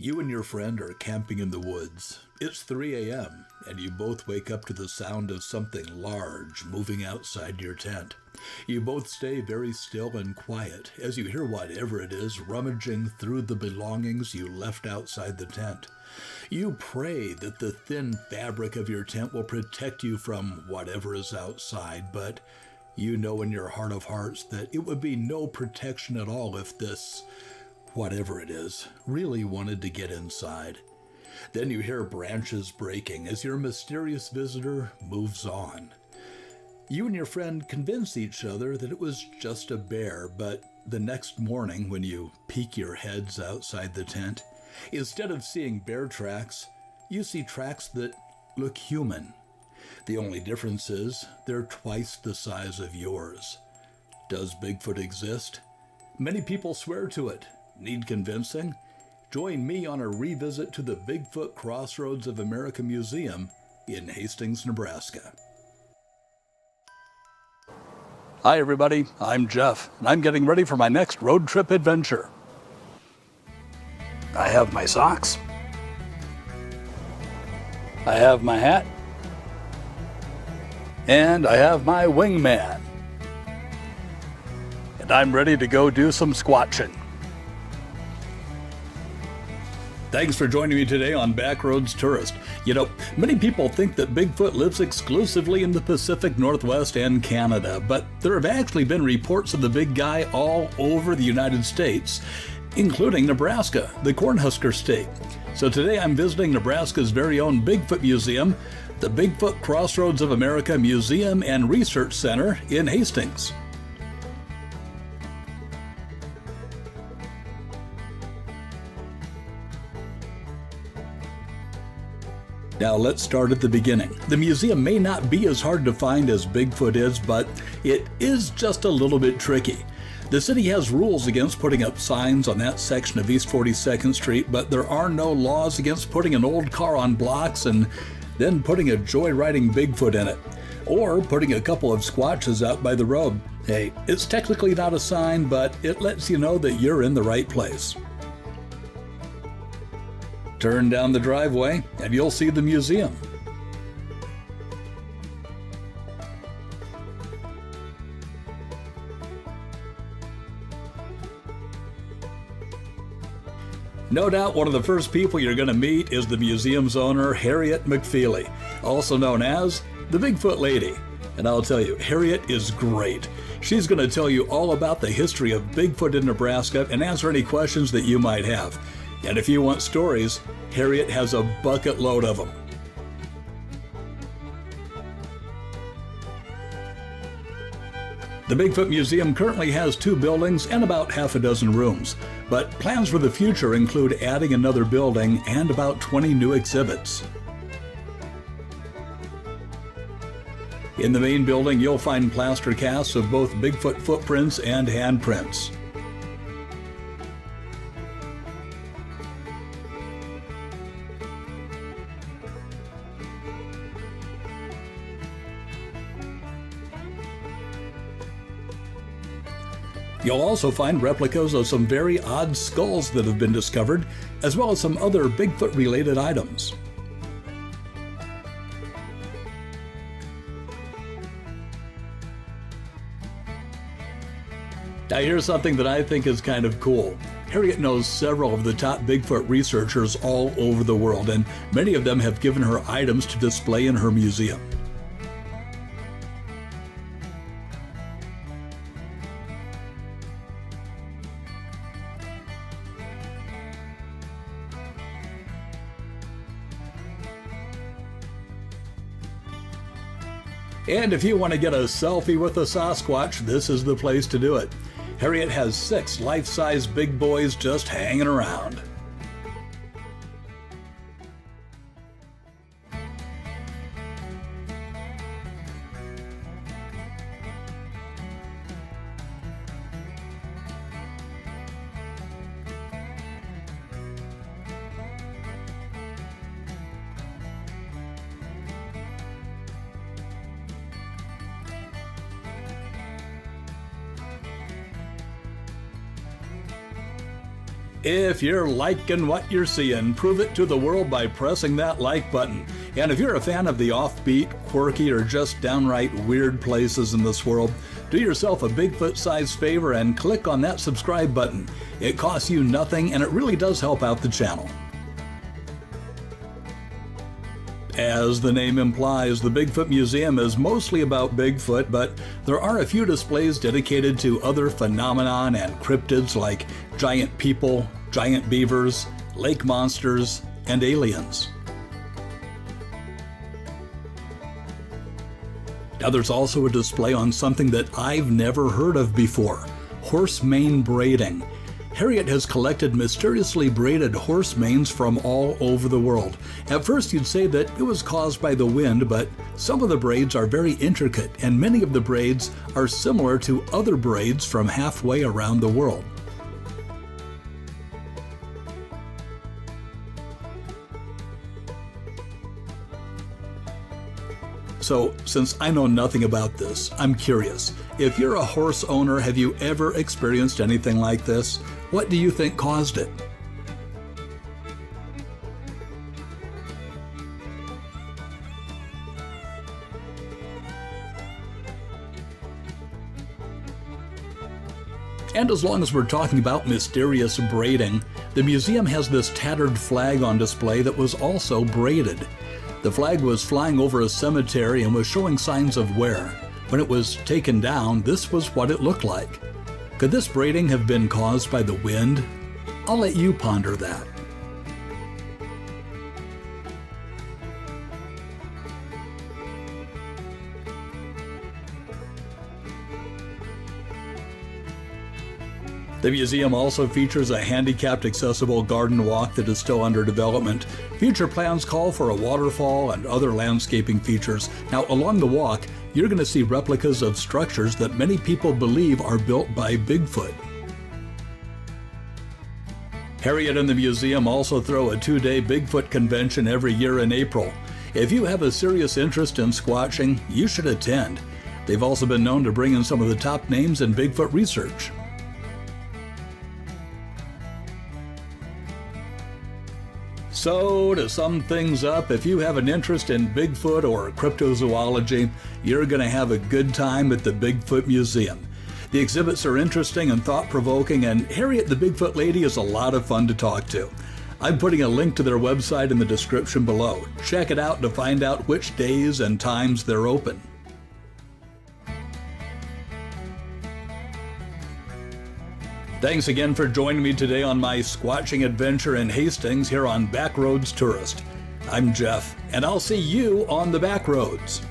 You and your friend are camping in the woods. It's 3 a.m., and you both wake up to the sound of something large moving outside your tent. You both stay very still and quiet as you hear whatever it is rummaging through the belongings you left outside the tent. You pray that the thin fabric of your tent will protect you from whatever is outside, but you know in your heart of hearts that it would be no protection at all if this, whatever it is, really wanted to get inside. Then you hear branches breaking as your mysterious visitor moves on. You and your friend convince each other that it was just a bear, but the next morning when you peek your heads outside the tent, instead of seeing bear tracks, you see tracks that look human. The only difference is they're twice the size of yours. Does Bigfoot exist? Many people swear to it. Need convincing? Join me on a revisit to the Bigfoot Crossroads of America Museum in Hastings, Nebraska. Hi everybody, I'm Jeff, and I'm getting ready for my next road trip adventure. I have my socks. I have my hat. And I have my wingman. And I'm ready to go do some squatching. Thanks for joining me today on Backroads Tourist. You know, many people think that Bigfoot lives exclusively in the Pacific Northwest and Canada, but there have actually been reports of the big guy all over the United States, including Nebraska, the Cornhusker state. So today I'm visiting Nebraska's very own Bigfoot Museum, the Bigfoot Crossroads of America Museum and Research Center in Hastings. Now let's start at the beginning. The museum may not be as hard to find as Bigfoot is, but it is just a little bit tricky. The city has rules against putting up signs on that section of East 42nd Street, but there are no laws against putting an old car on blocks and then putting a joyriding Bigfoot in it, or putting a couple of squatches out by the road. Hey, it's technically not a sign, but it lets you know that you're in the right place. Turn down the driveway and you'll see the museum. No doubt one of the first people you're going to meet is the museum's owner, Harriet McFeely, also known as the Bigfoot Lady. And I'll tell you, Harriet is great. She's going to tell you all about the history of Bigfoot in Nebraska and answer any questions that you might have. And if you want stories, Harriet has a bucket load of them. The Bigfoot Museum currently has 2 buildings and about half a dozen rooms, but plans for the future include adding another building and about 20 new exhibits. In the main building, you'll find plaster casts of both Bigfoot footprints and handprints. You'll also find replicas of some very odd skulls that have been discovered, as well as some other Bigfoot-related items. Now here's something that I think is kind of cool. Harriet knows several of the top Bigfoot researchers all over the world, and many of them have given her items to display in her museum. And if you want to get a selfie with a Sasquatch, this is the place to do it. Harriet has 6 life-size big boys just hanging around. If you're liking what you're seeing, prove it to the world by pressing that like button. And if you're a fan of the offbeat, quirky, or just downright weird places in this world, do yourself a Bigfoot-sized favor and click on that subscribe button. It costs you nothing and it really does help out the channel. As the name implies, the Bigfoot Museum is mostly about Bigfoot, but there are a few displays dedicated to other phenomenon and cryptids like giant people, giant beavers, lake monsters, and aliens. Now there's also a display on something that I've never heard of before, horse mane braiding. Harriet has collected mysteriously braided horse manes from all over the world. At first you'd say that it was caused by the wind, but some of the braids are very intricate, and many of the braids are similar to other braids from halfway around the world. So, since I know nothing about this, I'm curious. If you're a horse owner, have you ever experienced anything like this? What do you think caused it? And as long as we're talking about mysterious braiding, the museum has this tattered flag on display that was also braided. The flag was flying over a cemetery and was showing signs of wear. When it was taken down, this was what it looked like. Could this braiding have been caused by the wind? I'll let you ponder that. The museum also features a handicapped accessible garden walk that is still under development. Future plans call for a waterfall and other landscaping features. Now, along the walk, you're going to see replicas of structures that many people believe are built by Bigfoot. Harriet and the museum also throw a 2-day Bigfoot convention every year in April. If you have a serious interest in squatching, you should attend. They've also been known to bring in some of the top names in Bigfoot research. So, to sum things up, if you have an interest in Bigfoot or cryptozoology, you're going to have a good time at the Bigfoot Museum. The exhibits are interesting and thought-provoking, and Harriet the Bigfoot Lady is a lot of fun to talk to. I'm putting a link to their website in the description below. Check it out to find out which days and times they're open. Thanks again for joining me today on my squatching adventure in Hastings here on Backroads Tourist. I'm Jeff, and I'll see you on the Backroads.